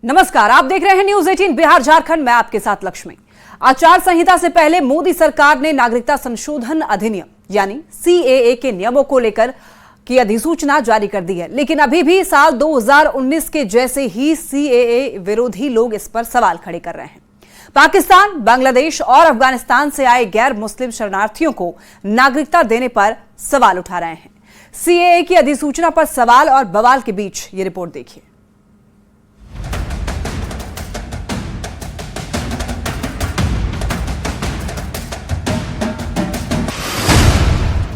नमस्कार, आप देख रहे हैं न्यूज 18 बिहार झारखंड। मैं आपके साथ लक्ष्मी। आचार संहिता से पहले मोदी सरकार ने नागरिकता संशोधन अधिनियम यानी सीएए के नियमों को लेकर की अधिसूचना जारी कर दी है, लेकिन अभी भी साल 2019 के जैसे ही सीएए विरोधी लोग इस पर सवाल खड़े कर रहे हैं। पाकिस्तान, बांग्लादेश और अफगानिस्तान से आए गैर मुस्लिम शरणार्थियों को नागरिकता देने पर सवाल उठा रहे हैं। सीएए की अधिसूचना पर सवाल और बवाल के बीच ये रिपोर्ट देखिए।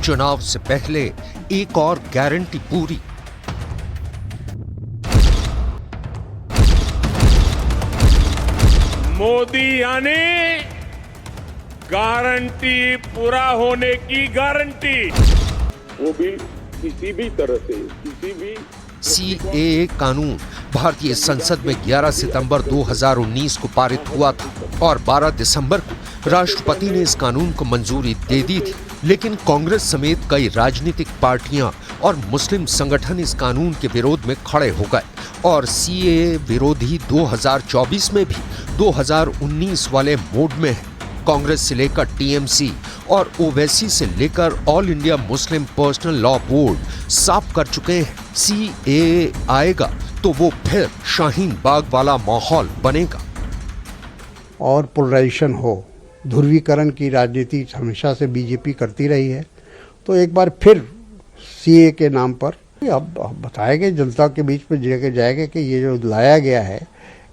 चुनाव से पहले एक और गारंटी पूरी। मोदी यानी गारंटी पूरा होने की गारंटी। वो भी किसी भी तरह से किसी भी सीएए कानून भारतीय संसद में 11 सितंबर 2019 को पारित हुआ था और 12 दिसंबर को राष्ट्रपति ने इस कानून को मंजूरी दे दी थी, लेकिन कांग्रेस समेत कई राजनीतिक पार्टियां और मुस्लिम संगठन इस कानून के विरोध में खड़े हो गए और सीएए विरोधी 2024 में भी 2019 वाले मोड में है। कांग्रेस से लेकर टीएमसी और ओवैसी से लेकर all India Muslim personal law board साफ कर चुके हैं, सीएए आएगा तो वो फिर शाहीन बाग वाला माहौल बनेगा और पोलराइजेशन हो। ध्रुवीकरण की राजनीति हमेशा से बीजेपी करती रही है, तो एक बार फिर सीए के नाम पर अब बताएंगे जनता के बीच में लेके जाएंगे कि ये जो लाया गया है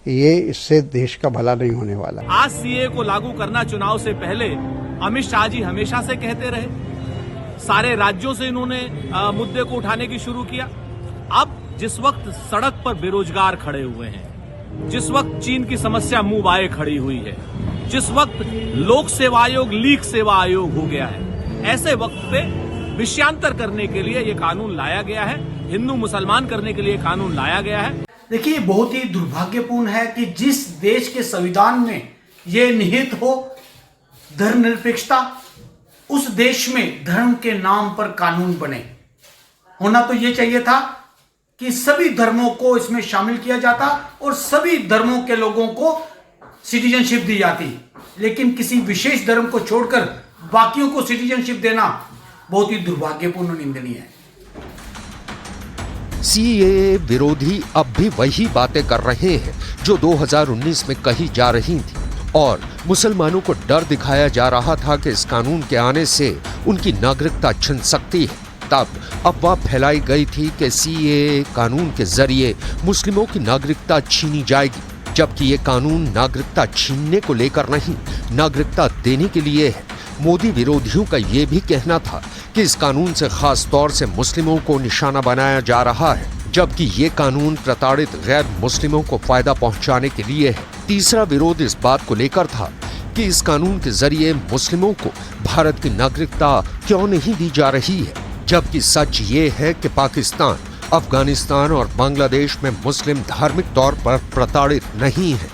ये इससे देश का भला नहीं होने वाला। आज सीए को लागू करना चुनाव से पहले अमित शाह जी हमेशा से कहते रहे। सारे राज्यों से इन्होंने मुद्दे को उठाने की शुरू किया। अब जिस वक्त सड़क पर बेरोजगार खड़े हुए हैं, जिस वक्त चीन की समस्या मुंह बाए खड़ी हुई है, जिस वक्त लोक सेवा आयोग लीक सेवा आयोग हो गया है, ऐसे वक्त पे विषयांतर करने के लिए ये कानून लाया गया है, हिंदू मुसलमान करने के लिए कानून लाया गया है। देखिए, बहुत ही दुर्भाग्यपूर्ण है कि जिस देश के संविधान में ये निहित हो धर्मनिरपेक्षता, उस देश में धर्म के नाम पर कानून बने। होना तो ये चाहिए था कि सभी धर्मों को इसमें शामिल किया जाता और सभी धर्मों के लोगों को सिटीजनशिप दी जाती, लेकिन किसी विशेष धर्म को छोड़कर बाकियों को सिटीजनशिप देना बहुत ही दुर्भाग्यपूर्ण और निंदनीय है। सीएए विरोधी अब भी वही बातें कर रहे हैं जो 2019 में कही जा रही थी और मुसलमानों को डर दिखाया जा रहा था कि इस कानून के आने से उनकी नागरिकता छिन सकती है। तब अफवाह फैलाई गई थी कि सीएए कानून के जरिए मुस्लिमों की नागरिकता छीनी जाएगी, जबकि ये कानून नागरिकता छीनने को लेकर नहीं, नागरिकता देने के लिए है। मोदी विरोधियों का ये भी कहना था कि इस कानून से खास तौर से मुस्लिमों को निशाना बनाया जा रहा है, जबकि ये कानून प्रताड़ित गैर मुस्लिमों को फायदा पहुंचाने के लिए है। तीसरा विरोध इस बात को लेकर था कि इस कानून के जरिए मुस्लिमों को भारत की नागरिकता क्यों नहीं दी जा रही है, जबकि सच ये है कि पाकिस्तान, अफगानिस्तान और बांग्लादेश में मुस्लिम धार्मिक तौर पर प्रताड़ित नहीं है।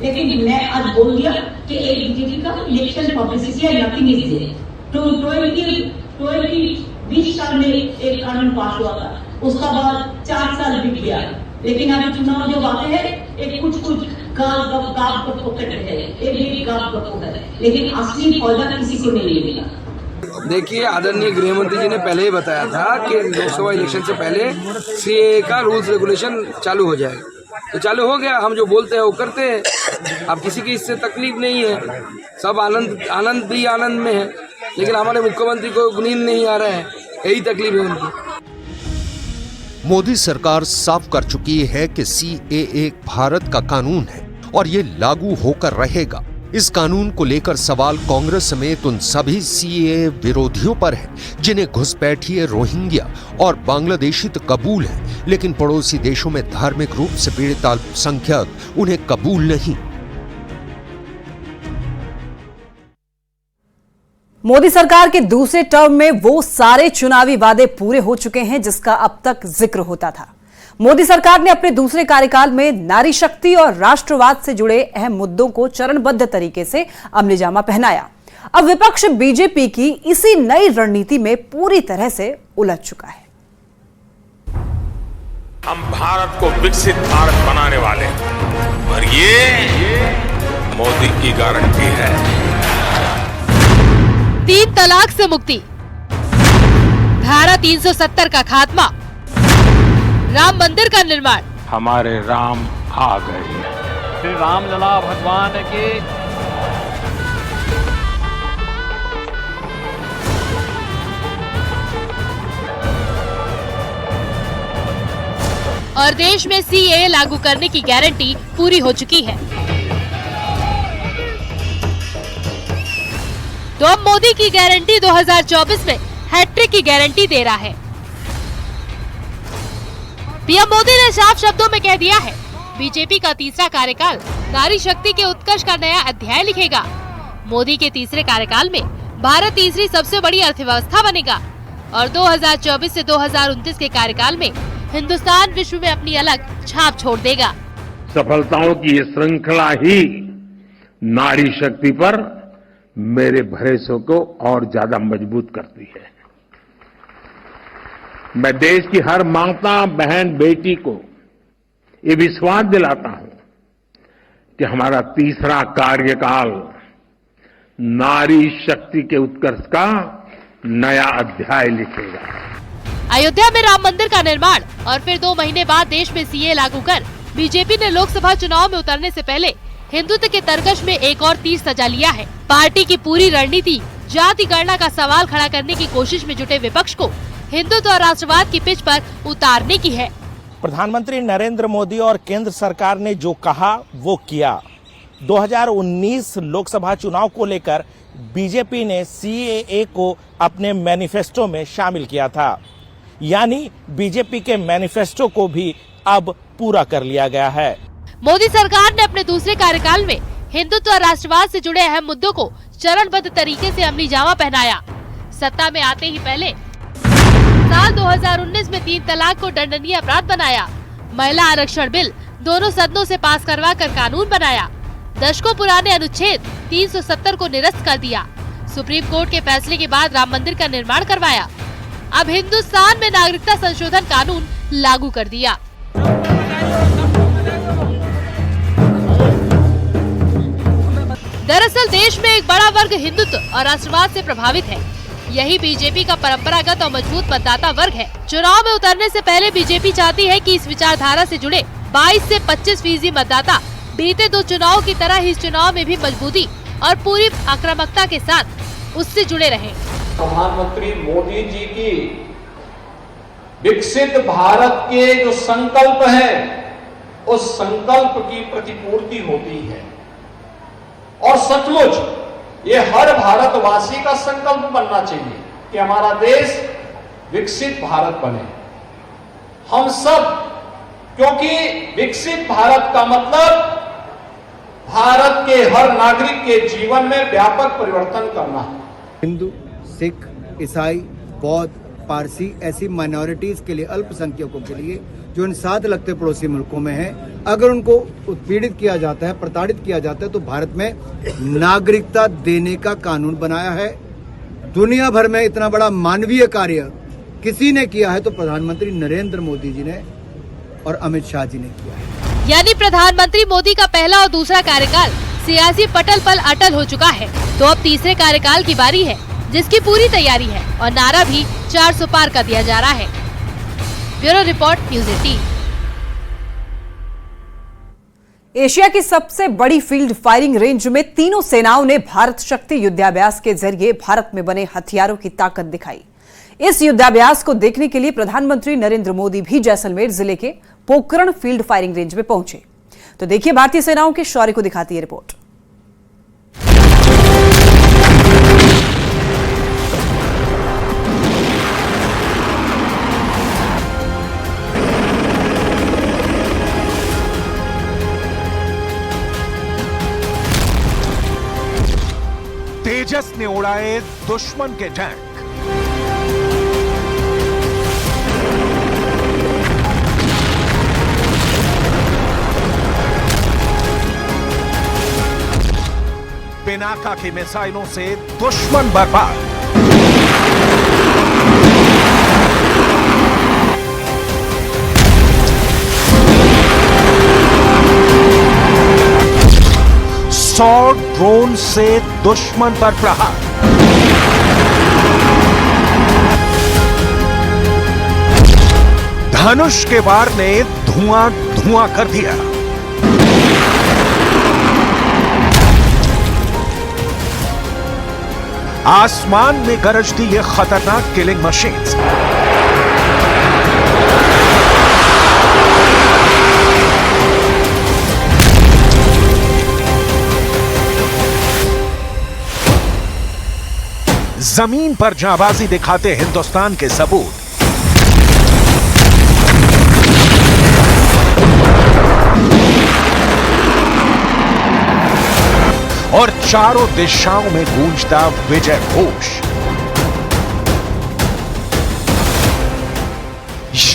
लेकिन मैं आज बोल दिया कि एक बीजेपी का इलेक्शन पब्लिसिटी है, नथिंग इज देयर। तो 20 साल में एक कानून पास हुआ था, उसका बाद 4 साल बीत गया, लेकिन अभी चुनाव जो आते हैं एक कुछ गाप पकड़ है, एक गाप पकड़ है, लेकिन असली फायदा किसी को नहीं मिला। देखिए, आदरणीय गृह मंत्री जी ने पहले ही बताया था कि लोकसभा इलेक्शन से पहले सीएए का रूल्स रेगुलेशन चालू हो जाएगा, तो चालू हो गया। हम जो बोलते हैं वो करते हैं। अब किसी की इससे तकलीफ नहीं है, सब आनंद भी आनंद में है, लेकिन हमारे मुख्यमंत्री को नींद नहीं आ रहा है, यही तकलीफ है उनकी। मोदी सरकार साफ कर चुकी है कि सीएए भारत का कानून है और ये लागू होकर रहेगा। इस कानून को लेकर सवाल कांग्रेस समेत उन सभी सीएए विरोधियों पर है जिन्हें घुसपैठिए रोहिंग्या और बांग्लादेशी तो कबूल है, लेकिन पड़ोसी देशों में धार्मिक रूप से पीड़ित अल्पसंख्यक उन्हें कबूल नहीं। मोदी सरकार के दूसरे टर्म में वो सारे चुनावी वादे पूरे हो चुके हैं जिसका अब तक जिक्र होता था। मोदी सरकार ने अपने दूसरे कार्यकाल में नारी शक्ति और राष्ट्रवाद से जुड़े अहम मुद्दों को चरणबद्ध तरीके से अमलीजामा पहनाया। अब विपक्ष बीजेपी की इसी नई रणनीति में पूरी तरह से उलझ चुका है। हम भारत को विकसित भारत बनाने वाले हैं और ये मोदी की गारंटी है। 3 तलाक से मुक्ति, धारा 370 का खात्मा, राम मंदिर का निर्माण। हमारे राम आ गए। श्री रामलला भगवान के और देश में सीएए लागू करने की गारंटी पूरी हो चुकी है। तो अब मोदी की गारंटी 2024 में हैट्रिक की गारंटी दे रहा है। पीएम मोदी ने साफ शब्दों में कह दिया है, बीजेपी का तीसरा कार्यकाल नारी शक्ति के उत्कर्ष का नया अध्याय लिखेगा। मोदी के तीसरे कार्यकाल में भारत तीसरी सबसे बड़ी अर्थव्यवस्था बनेगा और 2024 से 2029 के कार्यकाल में हिंदुस्तान विश्व में अपनी अलग छाप छोड़ देगा। सफलताओं की ये श्रृंखला ही नारी शक्ति पर मेरे भरोसे को और ज्यादा मजबूत करती है। मैं देश की हर माता, बहन, बेटी को ये विश्वास दिलाता हूं कि हमारा तीसरा कार्यकाल नारी शक्ति के उत्कर्ष का नया अध्याय लिखेगा। अयोध्या में राम मंदिर का निर्माण और फिर 2 महीने बाद देश में सीए लागू कर बीजेपी ने लोकसभा चुनाव में उतरने से पहले हिंदुत्व के तरकश में एक और तीर सजा लिया है। पार्टी की पूरी रणनीति जाति गणना का सवाल खड़ा करने की कोशिश में जुटे विपक्ष को हिंदुत्व और राष्ट्रवाद की पिच पर उतारने की है। प्रधानमंत्री नरेंद्र मोदी और केंद्र सरकार ने जो कहा वो किया। 2019 लोकसभा चुनाव को लेकर बीजेपी ने सीएए को अपने मैनिफेस्टो में शामिल किया था, यानी बीजेपी के मैनिफेस्टो को भी अब पूरा कर लिया गया है। मोदी सरकार ने अपने दूसरे कार्यकाल में हिंदुत्व और राष्ट्रवाद से जुड़े अहम मुद्दों को चरणबद्ध तरीके से अमली जामा पहनाया। सत्ता में आते ही पहले साल 2019 में 3 तलाक को दंडनीय अपराध बनाया। महिला आरक्षण बिल दोनों सदनों से पास करवा कर कानून बनाया। दशकों पुराने अनुच्छेद 370 को निरस्त कर दिया। सुप्रीम कोर्ट के फैसले के बाद राम मंदिर का निर्माण करवाया। अब हिंदुस्तान में नागरिकता संशोधन कानून लागू कर दिया। दरअसल देश में एक बड़ा वर्ग हिंदुत्व और राष्ट्रवाद से प्रभावित है। यही बीजेपी का परंपरागत और मजबूत मतदाता वर्ग है। चुनाव में उतरने से पहले बीजेपी चाहती है कि इस विचारधारा से जुड़े 22 से 25% मतदाता बीते 2 चुनाव की तरह ही इस चुनाव में भी मजबूती और पूरी आक्रामकता के साथ उससे जुड़े रहें। प्रधानमंत्री मोदी जी की विकसित भारत के जो संकल्प है, उस संकल्प की प्रतिपूर्ति होती है और सचमुच ये हर भारतवासी का संकल्प बनना चाहिए कि हमारा देश विकसित भारत बने। हम सब, क्योंकि विकसित भारत का मतलब भारत के हर नागरिक के जीवन में व्यापक परिवर्तन करना है। हिंदू, सिख, ईसाई, बौद्ध, पारसी ऐसी माइनॉरिटीज के लिए, अल्पसंख्यकों के लिए जो इन 7 लगते पड़ोसी मुल्कों में हैं, अगर उनको उत्पीड़ित किया जाता है, प्रताड़ित किया जाता है, तो भारत में नागरिकता देने का कानून बनाया है। दुनिया भर में इतना बड़ा मानवीय कार्य किसी ने किया है तो प्रधानमंत्री नरेंद्र मोदी जी ने और अमित शाह जी ने किया है। यानी प्रधानमंत्री मोदी का पहला और दूसरा कार्यकाल सियासी पटल पर अटल हो चुका है। तो अब तीसरे कार्यकाल की बारी है, जिसकी पूरी तैयारी है और नारा भी 400 पार कर दिया जा रहा है। Bureau report, news 18। एशिया की सबसे बड़ी फील्ड फायरिंग रेंज में तीनों सेनाओं ने भारत शक्ति युद्धाभ्यास के जरिए भारत में बने हथियारों की ताकत दिखाई। इस युद्धाभ्यास को देखने के लिए प्रधानमंत्री नरेंद्र मोदी भी जैसलमेर जिले के पोखरण फील्ड फायरिंग रेंज में पहुंचे। तो देखिए भारतीय सेनाओं के शौर्य को दिखाती है रिपोर्ट। तेजस ने उड़ाए दुश्मन के टैंक। पिनाका की मिसाइलों से दुश्मन बर्बाद। 100 ड्रोन से दुश्मन पर प्रहार। धनुष के वार ने धुआं धुआं कर दिया। आसमान में गरजती ये खतरनाक किलिंग मशीन्स। जमीन पर जाबाजी दिखाते हिंदुस्तान के सबूत। और चारों दिशाओं में गूंजता विजय घोष।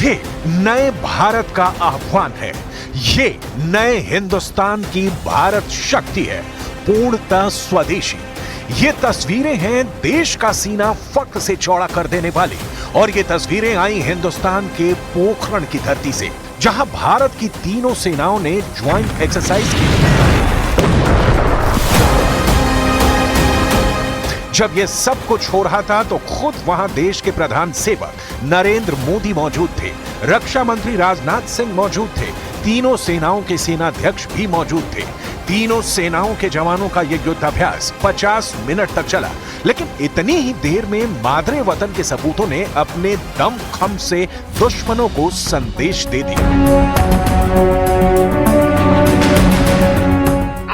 ये नए भारत का आह्वान है। ये नए हिंदुस्तान की भारत शक्ति है, पूर्णतः स्वदेशी। ये तस्वीरें हैं देश का सीना फख्र से चौड़ा कर देने वाली। और ये तस्वीरें आई हिंदुस्तान के पोखरण की धरती से, जहां भारत की तीनों सेनाओं ने ज्वाइंट एक्सरसाइज की। जब ये सब कुछ हो रहा था तो खुद वहां देश के प्रधान सेवक नरेंद्र मोदी मौजूद थे, रक्षा मंत्री राजनाथ सिंह मौजूद थे, तीनों सेनाओं के सेनाध्यक्ष भी मौजूद थे। तीनों सेनाओं के जवानों का यह युद्धाभ्यास 50 मिनट तक चला। लेकिन इतनी ही देर में मादरे वतन के सपूतों ने अपने दमखम से दुश्मनों को संदेश दे दिया।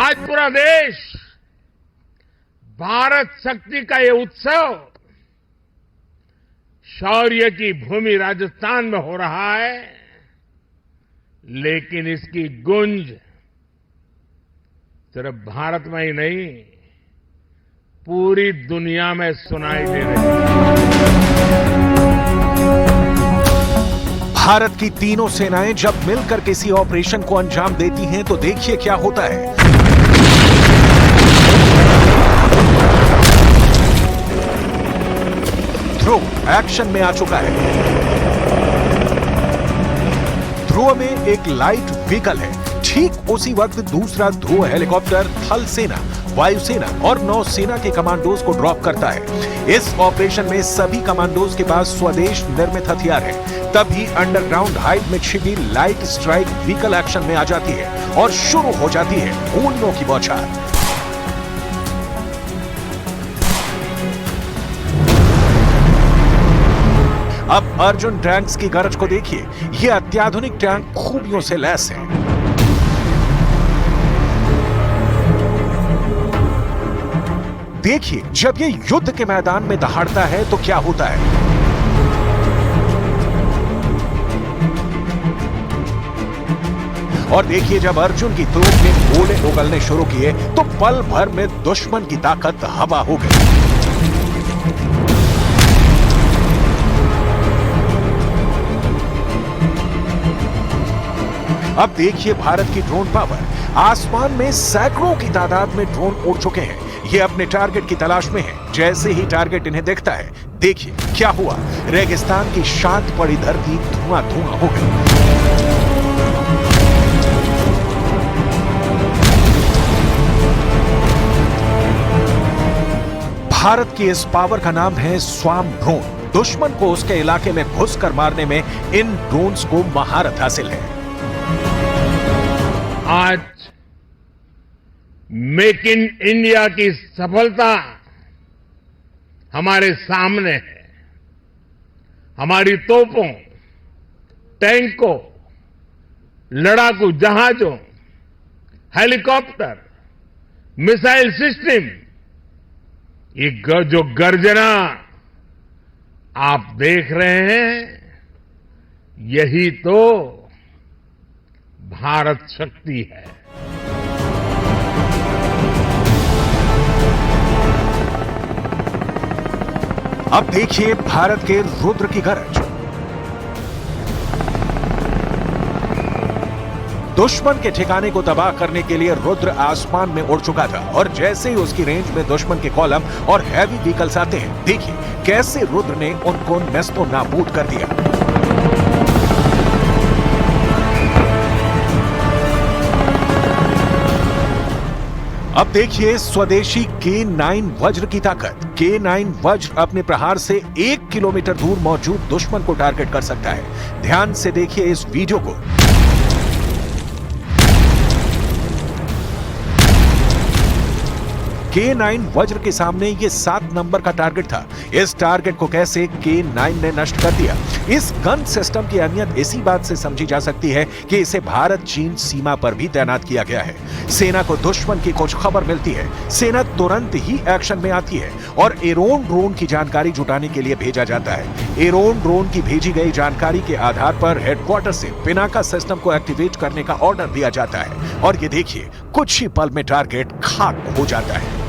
आज पूरा देश भारत शक्ति का ये उत्सव शौर्य की भूमि राजस्थान में हो रहा है, लेकिन इसकी गूंज सिर्फ भारत में ही नहीं, पूरी दुनिया में सुनाई दे रही है। भारत की तीनों सेनाएं जब मिलकर किसी ऑपरेशन को अंजाम देती हैं तो देखिए क्या होता है। ध्रुव एक्शन में आ चुका है। ध्रुव में एक लाइट व्हीकल है। ठीक उसी वक्त दूसरा ध्रुव हेलीकॉप्टर थल सेना, वायुसेना और नौसेना के कमांडोज को ड्रॉप करता है। इस ऑपरेशन में सभी कमांडोज के पास स्वदेश निर्मित हथियार है। तभी अंडरग्राउंड हाइड में छिपी लाइट स्ट्राइक व्हीकल एक्शन में आ जाती है और शुरू हो जाती है गोलियों की बौछार। अब अर्जुन टैंक्स की गरज को देखिए। ये अत्याधुनिक टैंक खूबियों से लैस है। देखिए जब ये युद्ध के मैदान में दहाड़ता है तो क्या होता है। और देखिए जब अर्जुन की तोप ने गोले उगलने शुरू किए तो पल भर में दुश्मन की ताकत हवा हो गई। अब देखिए भारत की ड्रोन पावर। आसमान में सैकड़ों की तादाद में ड्रोन उड़ चुके हैं। ये अपने टारगेट की तलाश में हैं। जैसे ही टारगेट इन्हें दिखता है, देखिए क्या हुआ। रेगिस्तान की शांत पड़ी धरती धुआं धुआं हो गई। भारत की इस पावर का नाम है स्वाम ड्रोन। दुश्मन को उसके इलाके में घुसकर मारने में इन ड्रोन्स को महारत हासिल है। आज मेक इन इंडिया की सफलता हमारे सामने है। हमारी तोपों, टैंकों, लड़ाकू जहाजों, हेलीकॉप्टर, मिसाइल सिस्टम, ये जो गर्जना आप देख रहे हैं, यही तो भारत शक्ति है। अब देखिए भारत के रुद्र की गरज। दुश्मन के ठिकाने को तबाह करने के लिए रुद्र आसमान में उड़ चुका था और जैसे ही उसकी रेंज में दुश्मन के कॉलम और हैवी व्हीकल्स आते हैं, देखिए कैसे रुद्र ने उनको नस्तो नाबूद कर दिया। अब देखिए स्वदेशी K9 वज्र की ताकत। K9 वज्र अपने प्रहार से 1 किलोमीटर दूर मौजूद दुश्मन को टारगेट कर सकता है। ध्यान से देखिए इस वीडियो को। K9 वज्र के सामने ये 7 नंबर का टारगेट था। इस टारगेट को कैसे K9 ने नष्ट कर दिया? इस गन सिस्टम की अहमियत इसी बात से समझी जा सकती है कि इसे भारत चीन सीमा पर भी तैनात किया गया है। सेना को दुश्मन की कुछ खबर मिलती है, सेना तुरंत ही एक्शन में आती है और एरोन ड्रोन की जानकारी जुटाने के लिए भेजा जाता है। एरोन ड्रोन की भेजी गई जानकारी के आधार पर हेडक्वार्टर से पिनाका सिस्टम को एक्टिवेट करने का ऑर्डर दिया जाता है और ये देखिए कुछ ही पल में टारगेट खाक हो जाता है।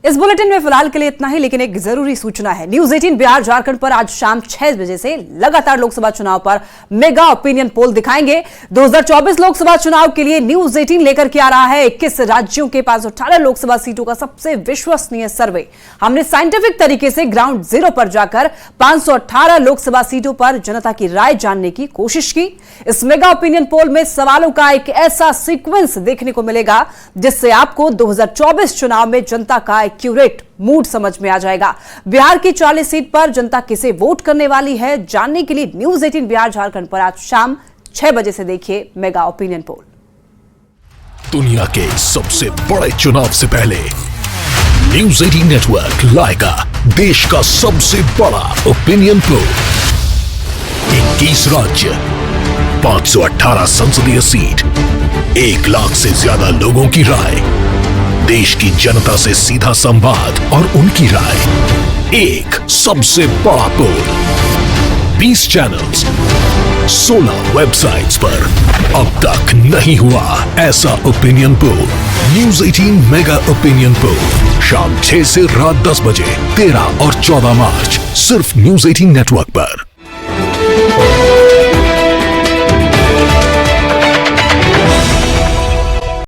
इस बुलेटिन में फिलहाल के लिए इतना ही, लेकिन एक जरूरी सूचना है। न्यूज 18 बिहार झारखंड पर आज शाम 6 बजे से लगातार लोकसभा चुनाव पर मेगा ओपिनियन पोल दिखाएंगे। 2024 लोकसभा चुनाव के लिए न्यूज 18 लेकर के आ रहा है 21 राज्यों के 518 लोकसभा सीटों का सबसे विश्वसनीय सर्वे। हमने साइंटिफिक तरीके से ग्राउंड जीरो पर जाकर 518 लोकसभा सीटों पर जनता की राय जानने की कोशिश की। इस मेगा ओपिनियन पोल में सवालों का एक ऐसा सीक्वेंस देखने को मिलेगा जिससे आपको 2024 चुनाव में जनता का एक्यूरेट मूड समझ में आ जाएगा। बिहार की 40 सीट पर जनता किसे वोट करने वाली है, जानने के लिए न्यूज 18 बिहार झारखंड पर आज शाम 6 बजे से देखिए मेगा ओपिनियन पोल। दुनिया के सबसे बड़े चुनाव से पहले न्यूज 18 नेटवर्क लाएगा देश का सबसे बड़ा ओपिनियन पोल। 21 राज्य, 518 संसदीय सीट, 1 लाख से ज्यादा लोगों की राय, देश की जनता से सीधा संवाद और उनकी राय। एक सबसे बड़ा पोल, 20 चैनल्स, 16 वेबसाइट्स पर अब तक नहीं हुआ ऐसा opinion poll. News 18 mega opinion poll शाम 6 से रात 10 बजे 13 और 14 मार्च सिर्फ न्यूज 18 नेटवर्क पर।